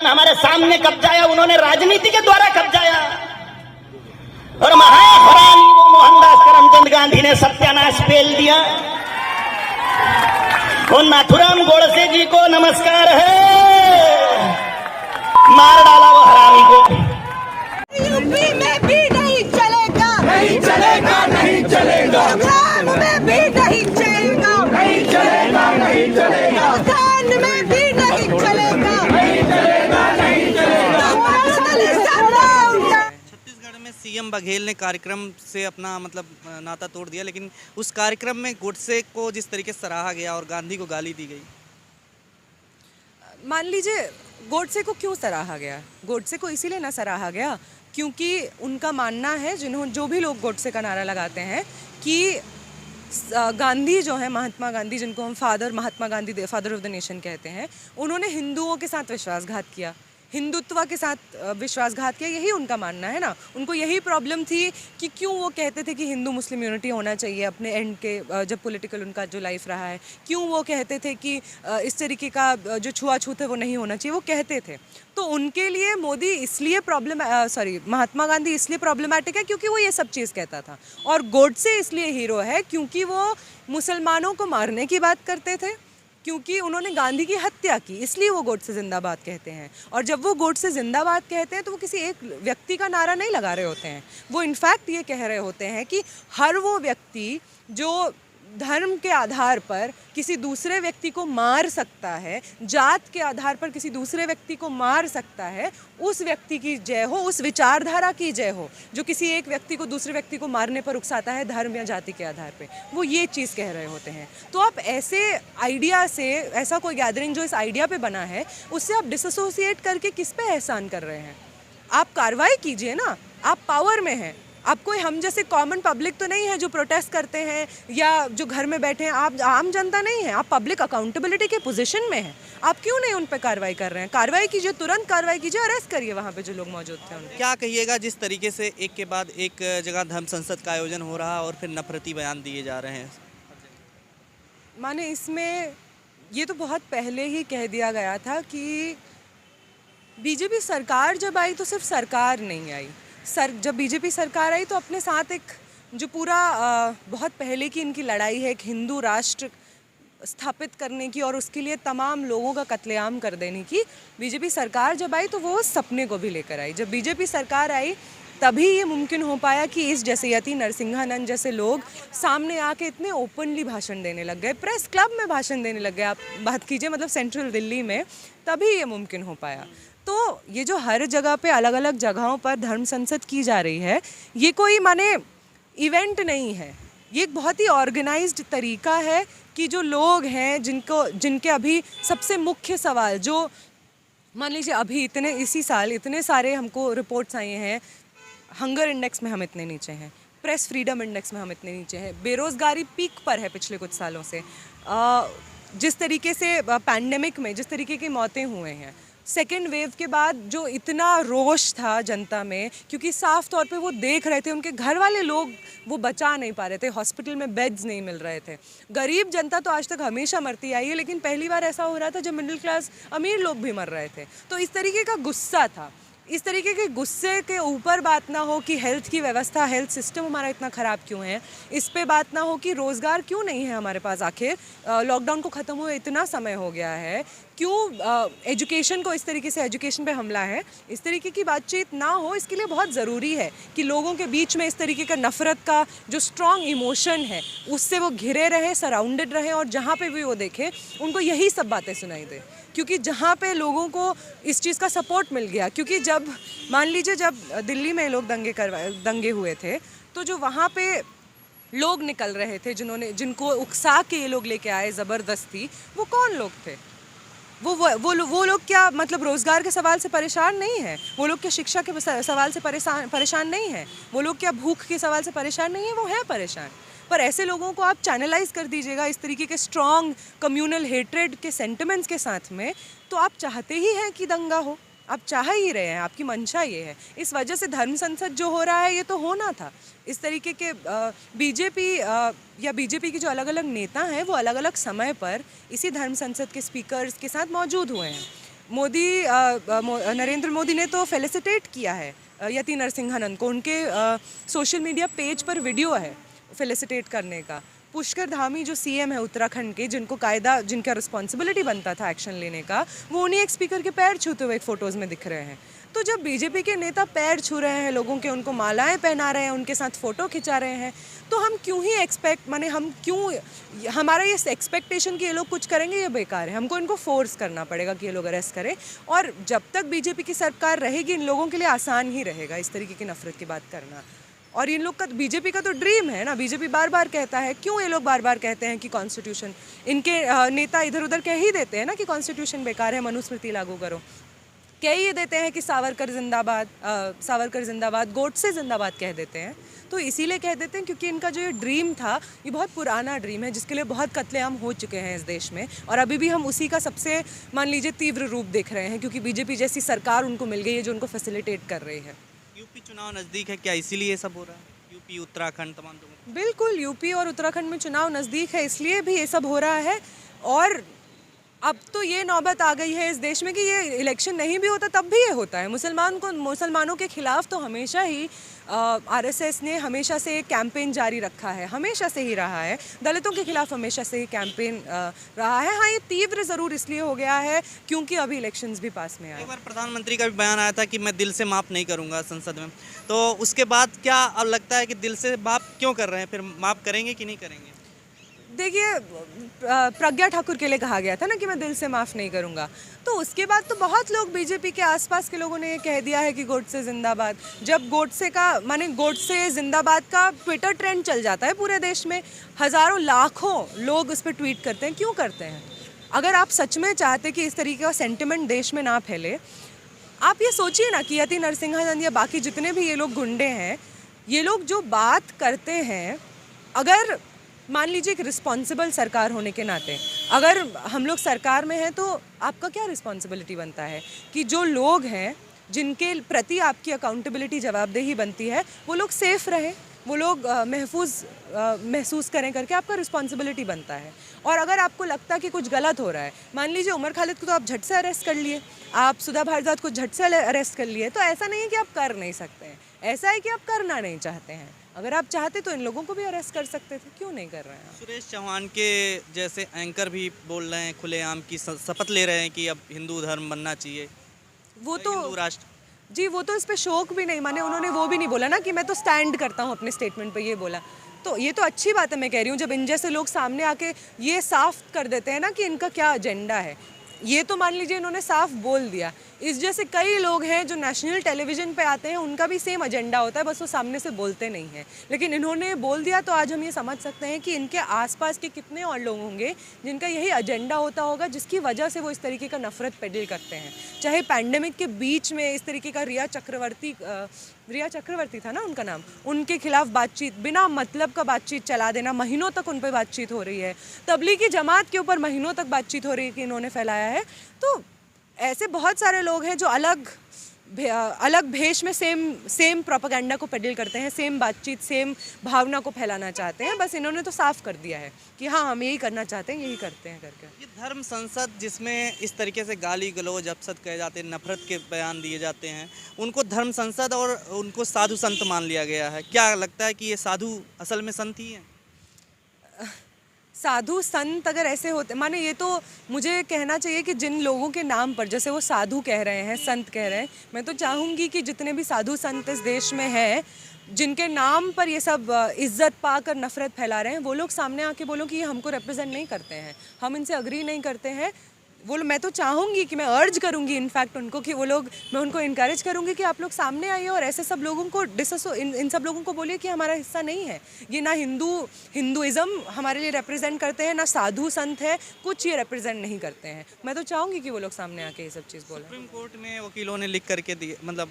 हमारे सामने कब्जाया, उन्होंने राजनीति के द्वारा कब्जाया। और महाहरामी वो मोहनदास करमचंद गांधी ने सत्यानाश पेल दिया। और नाथुराम गोडसे जी को नमस्कार है, मार डाला वो हरामी को। यूपी में भी नहीं चलेगा, नहीं चलेगा, नहीं चलेगा, गुजरात में भी नहीं चलेगा, नहीं चलेगा, नहीं चलेगा, राजस्थान में भी नहीं चलेगा, नहीं चलेगा, नहीं चलेगा। छत्तीसगढ़ में सीएम बघेल ने कार्यक्रम से अपना नाता तोड़ दिया, लेकिन उस कार्यक्रम में गोडसे को जिस तरीके से सराहा गया और गांधी को गाली दी गई। मान लीजिए गोडसे को क्यों सराहा गया? गोडसे को इसीलिए ना सराहा गया क्योंकि उनका मानना है, जो भी लोग गोडसे का नारा लगाते हैं कि गांधी जो है, महात्मा गांधी, जिनको हम Mahatma Gandhi father of the nation कहते हैं, उन्होंने हिंदुओं के साथ विश्वासघात किया, हिंदुत्व के साथ विश्वासघात किया। यही उनका मानना है ना। उनको यही प्रॉब्लम थी कि क्यों वो कहते थे कि हिंदू मुस्लिम यूनिटी होना चाहिए अपने एंड के, जब पॉलिटिकल उनका जो लाइफ रहा है, क्यों वो कहते थे कि इस तरीके का जो छुआछूत है वो नहीं होना चाहिए, वो कहते थे। तो उनके लिए मोदी इसलिए महात्मा गांधी इसलिए प्रॉब्लमैटिक है क्योंकि वो ये सब चीज़ कहता था। और गोडसे इसलिए हीरो है क्योंकि वो मुसलमानों को मारने की बात करते थे, क्योंकि उन्होंने गांधी की हत्या की, इसलिए वो गोडसे जिंदाबाद कहते हैं। और जब वो गोडसे जिंदाबाद कहते हैं तो वो किसी एक व्यक्ति का नारा नहीं लगा रहे होते हैं, वो इनफैक्ट ये कह रहे होते हैं कि हर वो व्यक्ति जो धर्म के आधार पर किसी दूसरे व्यक्ति को मार सकता है, जात के आधार पर किसी दूसरे व्यक्ति को मार सकता है, उस व्यक्ति की जय हो, उस विचारधारा की जय हो जो किसी एक व्यक्ति को दूसरे व्यक्ति को मारने पर उकसाता है धर्म या जाति के आधार पे। वो ये चीज़ कह रहे होते हैं। तो आप ऐसे आइडिया से, ऐसा कोई गैदरिंग जो इस आइडिया पे बना है, उससे आप डिसोसिएट करके किस पे एहसान कर रहे हैं? आप कार्रवाई कीजिए ना, आप पावर में हैं। आप कोई हम जैसे कॉमन पब्लिक तो नहीं है जो प्रोटेस्ट करते हैं या जो घर में बैठे हैं। आप आम जनता नहीं है, आप पब्लिक अकाउंटेबिलिटी के पोजीशन में हैं। आप क्यों नहीं उन पे कार्रवाई कर रहे हैं? कार्रवाई कीजिए, तुरंत कार्रवाई कीजिए, अरेस्ट करिए वहाँ पे जो लोग मौजूद थे उनको। क्या कहिएगा जिस तरीके से एक के बाद एक जगह धर्म संसद का आयोजन हो रहा और फिर नफरती बयान दिए जा रहे हैं? माने इसमें ये तो बहुत पहले ही कह दिया गया था कि बीजेपी सरकार जब आई तो सिर्फ सरकार नहीं आई। जब बीजेपी सरकार आई तो अपने साथ एक जो पूरा बहुत पहले की इनकी लड़ाई है, एक हिंदू राष्ट्र स्थापित करने की और उसके लिए तमाम लोगों का कत्लेआम कर देने की, बीजेपी सरकार जब आई तो वो सपने को भी लेकर आई। जब बीजेपी सरकार आई तभी ये मुमकिन हो पाया कि इस जैसे यति नरसिंहानंद जैसे लोग सामने आके इतने ओपनली भाषण देने लग गए, प्रेस क्लब में भाषण देने लग गए। आप बात कीजिए मतलब सेंट्रल दिल्ली में, तभी ये मुमकिन हो पाया। तो ये जो हर जगह पे अलग अलग जगहों पर धर्म संसद की जा रही है, ये कोई माने इवेंट नहीं है, ये एक बहुत ही ऑर्गेनाइज्ड तरीका है कि जो लोग हैं जिनके अभी सबसे मुख्य सवाल जो मान लीजिए अभी इसी साल इतने सारे हमको रिपोर्ट्स आई हैं, हंगर इंडेक्स में हम इतने नीचे हैं, प्रेस फ्रीडम इंडेक्स में हम इतने नीचे हैं, बेरोज़गारी पीक पर है पिछले कुछ सालों से, जिस तरीके से पैंडेमिक में जिस तरीके की मौतें हुए हैं, सेकेंड वेव के बाद जो इतना रोष था जनता में, क्योंकि साफ तौर पे वो देख रहे थे उनके घर वाले लोग वो बचा नहीं पा रहे थे, हॉस्पिटल में बेड्स नहीं मिल रहे थे। गरीब जनता तो आज तक हमेशा मरती आई है, लेकिन पहली बार ऐसा हो रहा था जब मिडिल क्लास अमीर लोग भी मर रहे थे। तो इस तरीके का गुस्सा था। इस तरीके के गुस्से के ऊपर बात ना हो कि हेल्थ की व्यवस्था, हेल्थ सिस्टम हमारा इतना ख़राब क्यों है, इस पे बात ना हो कि रोज़गार क्यों नहीं है हमारे पास, आखिर लॉकडाउन को ख़त्म हुए इतना समय हो गया है, क्यों एजुकेशन को इस तरीके से एजुकेशन पे हमला है, इस तरीके की बातचीत ना हो। इसके लिए बहुत ज़रूरी है कि लोगों के बीच में इस तरीके का नफ़रत का जो स्ट्रॉन्ग इमोशन है उससे वो घिरे रहें, सराउंडेड रहें, और जहाँ पे भी वो देखें उनको यही सब बातें सुनाई दे। क्योंकि जहाँ पे लोगों को इस चीज़ का सपोर्ट मिल गया, क्योंकि जब मान लीजिए जब दिल्ली में लोग दंगे हुए थे तो जो वहाँ पे लोग निकल रहे थे जिनको उकसा के ये लोग लेके आए ज़बरदस्ती, वो कौन लोग थे? वो लोग क्या मतलब रोज़गार के सवाल से परेशान नहीं है? वो लोग क्या शिक्षा के सवाल से परेशान नहीं है? वो लोग क्या भूख के सवाल से परेशान नहीं है? वो हैं परेशान। पर ऐसे लोगों को आप चैनलाइज कर दीजिएगा इस तरीके के स्ट्रॉन्ग कम्युनल हेट्रेड के सेंटिमेंट्स के साथ में, तो आप चाहते ही हैं कि दंगा हो, आप चाह ही रहे हैं, आपकी मंशा ये है। इस वजह से धर्म संसद जो हो रहा है ये तो होना था। इस तरीके के बीजेपी के जो अलग अलग नेता हैं वो अलग अलग समय पर इसी धर्म संसद के स्पीकर्स के साथ मौजूद हुए हैं। नरेंद्र मोदी ने तो फेलिसिटेट किया है यति नरसिंहानंद को, उनके सोशल मीडिया पेज पर वीडियो है फेलिसिटेट करने का। पुष्कर धामी जो सीएम है उत्तराखंड के, जिनका रिस्पॉन्सिबिलिटी बनता था एक्शन लेने का, वो उन्हीं एक स्पीकर के पैर छूते हुए एक फ़ोटोज़ में दिख रहे हैं। तो जब बीजेपी के नेता पैर छू रहे हैं लोगों के, उनको मालाएं पहना रहे हैं, उनके साथ फ़ोटो खिंचा रहे हैं, तो हम क्यों ही हमारा ये एक्सपेक्टेशन कि ये लोग कुछ करेंगे ये बेकार है। हमको इनको फोर्स करना पड़ेगा कि ये लोग अरेस्ट करें, और जब तक बीजेपी की सरकार रहेगी इन लोगों के लिए आसान ही रहेगा इस तरीके की नफरत की बात करना। और इन लोग का, बीजेपी का तो ड्रीम है ना, बीजेपी बार बार कहता है, क्यों ये लोग बार बार कहते हैं कि कॉन्स्टिट्यूशन, इनके नेता इधर उधर कह ही देते हैं ना कि कॉन्स्टिट्यूशन बेकार है, मनुस्मृति लागू करो, कह ही देते हैं कि सावरकर जिंदाबाद, गोडसे जिंदाबाद कह देते हैं। तो इसीलिए कह देते हैं क्योंकि इनका जो ये ड्रीम था ये बहुत पुराना ड्रीम है, जिसके लिए बहुत कत्लेआम हो चुके हैं इस देश में, और अभी भी हम उसी का सबसे, मान लीजिए, तीव्र रूप देख रहे हैं, क्योंकि बीजेपी जैसी सरकार उनको मिल गई है जो उनको फैसिलिटेट कर रही है। यूपी चुनाव नज़दीक है, क्या इसीलिए ये सब हो रहा है? यूपी, उत्तराखंड, तमाम जगहों। बिल्कुल, यूपी और उत्तराखंड में चुनाव नज़दीक है, इसलिए भी ये सब हो रहा है। और अब तो ये नौबत आ गई है इस देश में कि ये इलेक्शन नहीं भी होता तब भी ये होता है। मुसलमानों के खिलाफ तो हमेशा ही आरएसएस ने हमेशा से कैंपेन जारी रखा है, हमेशा से ही रहा है। दलितों के खिलाफ हमेशा से ही कैंपेन रहा है। हाँ, ये तीव्र ज़रूर इसलिए हो गया है क्योंकि अभी इलेक्शंस भी पास में आए। एक बार प्रधानमंत्री का भी बयान आया था कि मैं दिल से माफ़ नहीं करूंगा संसद में, तो उसके बाद क्या अब लगता है कि दिल से माफ़ क्यों कर रहे हैं, फिर माफ़ करेंगे कि नहीं करेंगे? देखिए, प्रज्ञा ठाकुर के लिए कहा गया था ना कि मैं दिल से माफ़ नहीं करूंगा, तो उसके बाद तो बहुत लोग बीजेपी के आसपास के लोगों ने ये कह दिया है कि गोडसे जिंदाबाद। जब गोडसे जिंदाबाद का ट्विटर ट्रेंड चल जाता है पूरे देश में, हज़ारों लाखों लोग उस पर ट्वीट करते हैं। क्यों करते हैं? अगर आप सच में चाहते कि इस तरीके का सेंटिमेंट देश में ना फैले, आप ये सोचिए ना कि यति नरसिंहानंद या बाकी जितने भी ये लोग गुंडे हैं, ये लोग जो बात करते हैं, अगर मान लीजिए एक रिस्पॉन्सिबल सरकार होने के नाते अगर हम लोग सरकार में हैं, तो आपका क्या रिस्पॉन्सिबिलिटी बनता है कि जो लोग हैं जिनके प्रति आपकी अकाउंटेबिलिटी, जवाबदेही बनती है, वो लोग सेफ़ रहें, वो लोग महसूस करें करके आपका रिस्पॉन्सिबिलिटी बनता है। और अगर आपको लगता है कि कुछ गलत हो रहा है, मान लीजिए उमर खालिद को तो आप झट से अरेस्ट कर लिए, आप सुधा भारद्वाज को झट से अरेस्ट कर लिए, तो ऐसा नहीं है कि आप कर नहीं सकते हैं, ऐसा है कि आप करना नहीं चाहते हैं। अगर आप चाहते तो इन लोगों को भी अरेस्ट कर सकते थे, क्यों नहीं कर रहे हैं? सुरेश चौहान के जैसे एंकर भी बोल रहे हैं, खुलेआम की शपथ ले रहे हैं कि अब हिंदू धर्म बनना चाहिए, वो तो हिंदू राष्ट्र। जी, वो तो इस पे शौक भी नहीं माने, उन्होंने वो भी नहीं बोला ना कि मैं तो स्टैंड करता हूँ अपने स्टेटमेंट पे, ये बोला। तो ये तो अच्छी बात है, मैं कह रही हूँ, जब इन जैसे लोग सामने आके ये साफ कर देते हैं ना कि इनका क्या एजेंडा है। ये तो मान लीजिए इन्होंने साफ बोल दिया। इस जैसे कई लोग हैं जो नेशनल टेलीविज़न पे आते हैं, उनका भी सेम एजेंडा होता है, बस वो सामने से बोलते नहीं हैं। लेकिन इन्होंने बोल दिया, तो आज हम ये समझ सकते हैं कि इनके आसपास के कितने और लोग होंगे जिनका यही एजेंडा होता होगा, जिसकी वजह से वो इस तरीके का नफरत पेडल करते हैं। चाहे पैंडेमिक के बीच में इस तरीके का रिया चक्रवर्ती था ना उनका नाम, उनके खिलाफ बातचीत, बिना मतलब का बातचीत चला देना, महीनों तक उन पर बातचीत हो रही है। तबलीगी जमात के ऊपर महीनों तक बातचीत हो रही है कि इन्होंने फैलाया है। तो ऐसे बहुत सारे लोग हैं जो अलग भेष में सेम प्रोपेगेंडा को पेडल करते हैं, सेम बातचीत, सेम भावना को फैलाना चाहते हैं। बस इन्होंने तो साफ कर दिया है कि हाँ, हम यही करना चाहते हैं, यही करते हैं करके। ये धर्म संसद जिसमें इस तरीके से गाली गलौज, अपशब्द कहे जाते हैं, नफरत के बयान दिए जाते हैं, उनको धर्म संसद और उनको साधु संत मान लिया गया है। क्या लगता है कि ये साधु असल में संत ही हैं? साधु संत अगर ऐसे होते, माने ये तो मुझे कहना चाहिए कि जिन लोगों के नाम पर, जैसे वो साधु कह रहे हैं, संत कह रहे हैं, मैं तो चाहूँगी कि जितने भी साधु संत इस देश में हैं, जिनके नाम पर ये सब इज्जत पाकर नफरत फैला रहे हैं, वो लोग सामने आके बोलो कि ये हमको रिप्रेजेंट नहीं करते हैं, हम इनसे अग्री नहीं करते हैं। वो मैं तो चाहूँगी कि मैं अर्ज करूँगी इनफैक्ट उनको कि वो लोग, मैं उनको इनकरेज करूँगी कि आप लोग सामने आइए और ऐसे सब लोगों को इन सब लोगों को बोलिए कि हमारा हिस्सा नहीं है। ये ना हिंदुइज़्म हमारे लिए रिप्रेजेंट करते हैं, ना साधु संत है, कुछ ये रिप्रेजेंट नहीं करते हैं। मैं तो चाहूँगी कि वो लोग सामने आके ये सब चीज़ बोलें। सुप्रीम कोर्ट में वकीलों ने लिख करके दिए, मतलब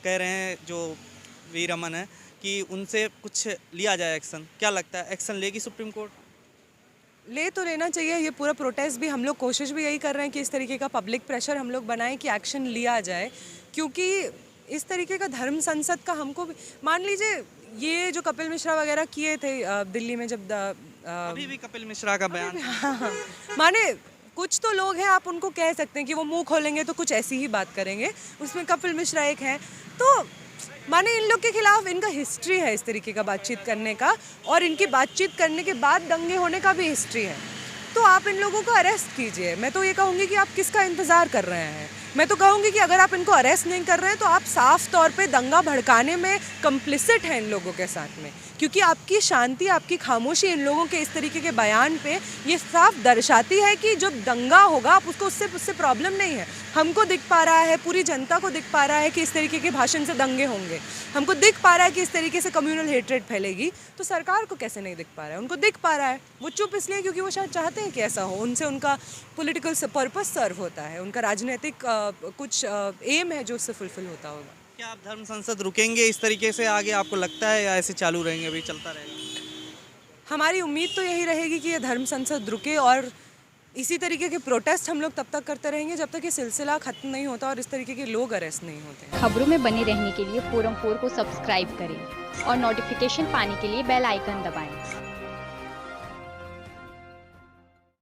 कह रहे हैं जो वीर रमन है कि उनसे कुछ लिया जाए एक्शन। क्या लगता है, एक्शन लेगी सुप्रीम कोर्ट? ले तो लेना चाहिए। ये पूरा प्रोटेस्ट भी हम लोग कोशिश भी यही कर रहे हैं कि इस तरीके का पब्लिक प्रेशर हम लोग बनाएं कि एक्शन लिया जाए, क्योंकि इस तरीके का धर्म संसद का हमको भी, मान लीजिए ये जो कपिल मिश्रा वगैरह किए थे दिल्ली में, जब अभी भी कपिल मिश्रा का बयान माने कुछ तो लोग हैं, आप उनको कह सकते हैं कि वो मुंह खोलेंगे तो कुछ ऐसी ही बात करेंगे, उसमें कपिल मिश्रा एक हैं। तो माने इन लोग के खिलाफ इनका हिस्ट्री है इस तरीके का बातचीत करने का, और इनकी बातचीत करने के बाद दंगे होने का भी हिस्ट्री है। तो आप इन लोगों को अरेस्ट कीजिए। मैं तो ये कहूँगी कि आप किसका इंतज़ार कर रहे हैं। मैं तो कहूँगी कि अगर आप इनको अरेस्ट नहीं कर रहे हैं तो आप साफ तौर पे दंगा भड़काने में कंप्लिसिट हैं इन लोगों के साथ में, क्योंकि आपकी शांति, आपकी खामोशी इन लोगों के इस तरीके के बयान पे ये साफ दर्शाती है कि जो दंगा होगा आप उससे प्रॉब्लम नहीं है। हमको दिख पा रहा है, पूरी जनता को दिख पा रहा है कि इस तरीके के भाषण से दंगे होंगे, हमको दिख पा रहा है कि इस तरीके से कम्युनल हेट्रेड फैलेगी। तो सरकार को कैसे नहीं दिख पा रहा है? उनको दिख पा रहा है। वो चुप इसलिए क्योंकि वो शायद चाहते हैं कि ऐसा हो, उनसे उनका पॉलिटिकल पर्पस सर्व होता है, उनका राजनीतिक कुछ एम है जो उससे फुलफिल होता होगा। क्या आप धर्म संसद रुकेंगे इस तरीके से आगे, आपको लगता है, या ऐसे चालू रहेंगे, अभी चलता रहेगा? हमारी उम्मीद तो यही रहेगी कि ये धर्म संसद रुके, और इसी तरीके के प्रोटेस्ट हम लोग तब तक करते रहेंगे जब तक ये सिलसिला ख़त्म नहीं होता और इस तरीके के लोग अरेस्ट नहीं होते। खबरों में बने रहने के लिए फोरम 4 को सब्सक्राइब करें और नोटिफिकेशन पाने के लिए बेल आइकन दबाएं।